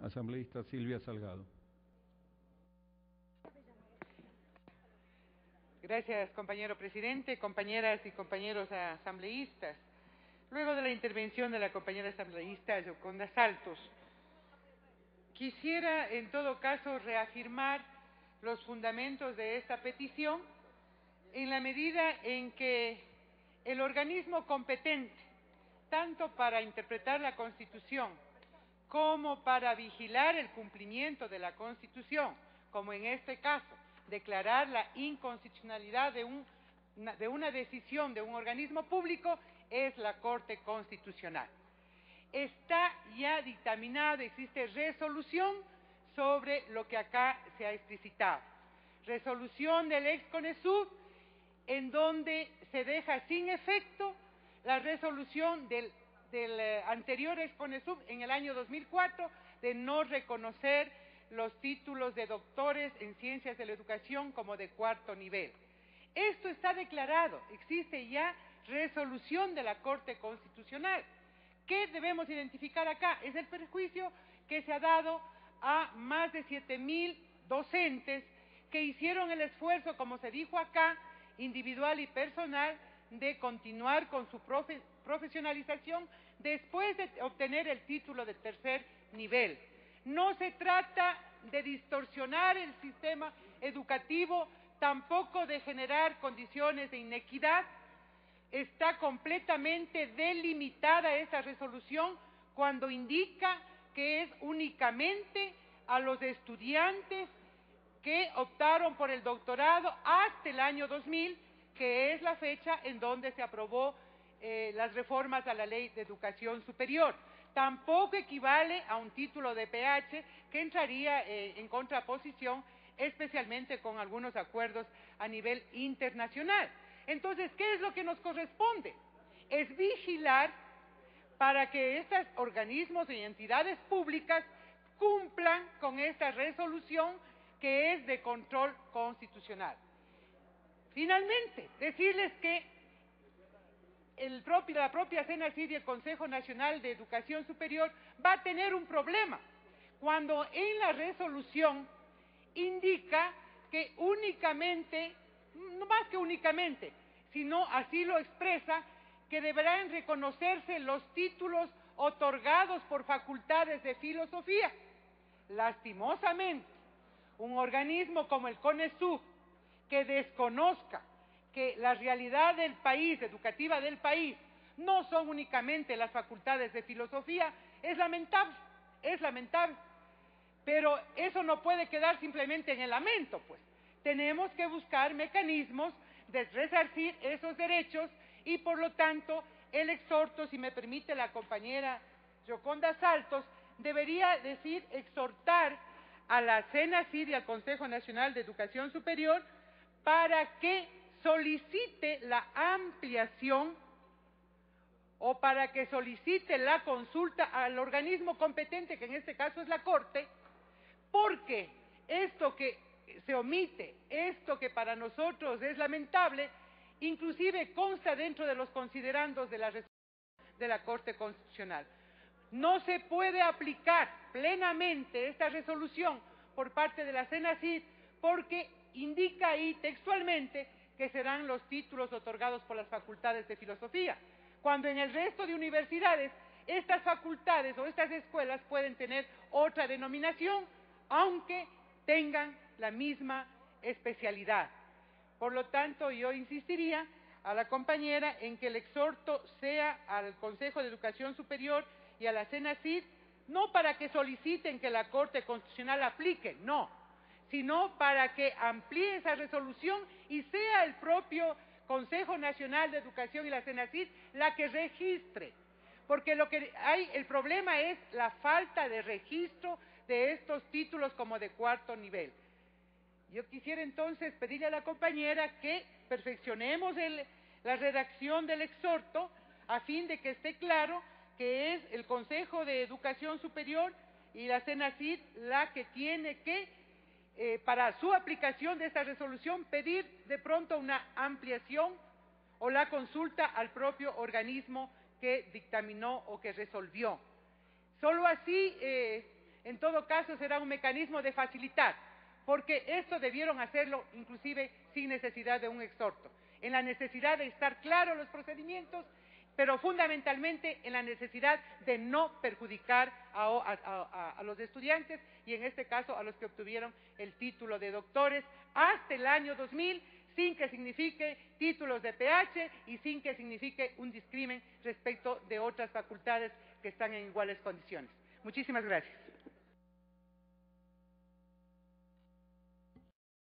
Asambleísta Silvia Salgado. Gracias, compañero presidente, compañeras y compañeros asambleístas. Luego de la intervención de la compañera asambleísta Yoconda Saltos, quisiera en todo caso reafirmar los fundamentos de esta petición en la medida en que el organismo competente, tanto para interpretar la Constitución como para vigilar el cumplimiento de la Constitución, como en este caso, declarar la inconstitucionalidad de una decisión de un organismo público, es la Corte Constitucional. Está ya dictaminada, existe resolución sobre lo que acá se ha explicitado. Resolución del ex-CONESUB, en donde se deja sin efecto la resolución del anterior ex-CONESUB en el año 2004 de no reconocer los títulos de doctores en ciencias de la educación como de cuarto nivel. Esto está declarado, existe ya resolución de la Corte Constitucional. ¿Qué debemos identificar acá? Es el perjuicio que se ha dado a más de 7,000 docentes que hicieron el esfuerzo, como se dijo acá, individual y personal, de continuar con su profesionalización después de obtener el título de tercer nivel. No se trata de distorsionar el sistema educativo, tampoco de generar condiciones de inequidad. Está completamente delimitada esta resolución cuando indica que es únicamente a los estudiantes que optaron por el doctorado hasta el año 2000, que es la fecha en donde se aprobó las reformas a la Ley de Educación Superior. Tampoco equivale a un título de PH que entraría en contraposición, especialmente con algunos acuerdos a nivel internacional. Entonces, ¿qué es lo que nos corresponde? Es vigilar para que estos organismos y entidades públicas cumplan con esta resolución que es de control constitucional. Finalmente, decirles que la propia CENACID y el Consejo Nacional de Educación Superior va a tener un problema cuando en la resolución indica que únicamente, no más que únicamente, sino así lo expresa, que deberán reconocerse los títulos otorgados por facultades de filosofía. Lastimosamente, un organismo como el CONESUB, que desconozca que la realidad del país, educativa del país, no son únicamente las facultades de filosofía, es lamentable, pero eso no puede quedar simplemente en el lamento, pues. Tenemos que buscar mecanismos de resarcir esos derechos y, por lo tanto, el exhorto, si me permite la compañera Yoconda Saltos, debería decir exhortar a la CENACID y al Consejo Nacional de Educación Superior para que solicite la ampliación o para que solicite la consulta al organismo competente, que en este caso es la Corte, porque esto que se omite, esto que para nosotros es lamentable, inclusive consta dentro de los considerandos de la resolución de la Corte Constitucional. No se puede aplicar plenamente esta resolución por parte de la CENACID porque indica ahí textualmente que serán los títulos otorgados por las facultades de filosofía, cuando en el resto de universidades estas facultades o estas escuelas pueden tener otra denominación, aunque tengan la misma especialidad. Por lo tanto, yo insistiría a la compañera en que el exhorto sea al Consejo de Educación Superior y a la CENACID, no para que soliciten que la Corte Constitucional aplique, no, sino para que amplíe esa resolución y sea el propio Consejo Nacional de Educación y la CENACID la que registre, porque el problema es la falta de registro de estos títulos como de cuarto nivel. Yo quisiera entonces pedirle a la compañera que perfeccionemos la redacción del exhorto a fin de que esté claro que es el Consejo de Educación Superior y la CENACID la que tiene que, para su aplicación de esta resolución, pedir de pronto una ampliación o la consulta al propio organismo que dictaminó o que resolvió. Solo así En todo caso, será un mecanismo de facilitar, porque esto debieron hacerlo inclusive sin necesidad de un exhorto, en la necesidad de estar claros los procedimientos, pero fundamentalmente en la necesidad de no perjudicar a los estudiantes y en este caso a los que obtuvieron el título de doctores hasta el año 2000, sin que signifique títulos de PH y sin que signifique un discrimen respecto de otras facultades que están en iguales condiciones. Muchísimas gracias.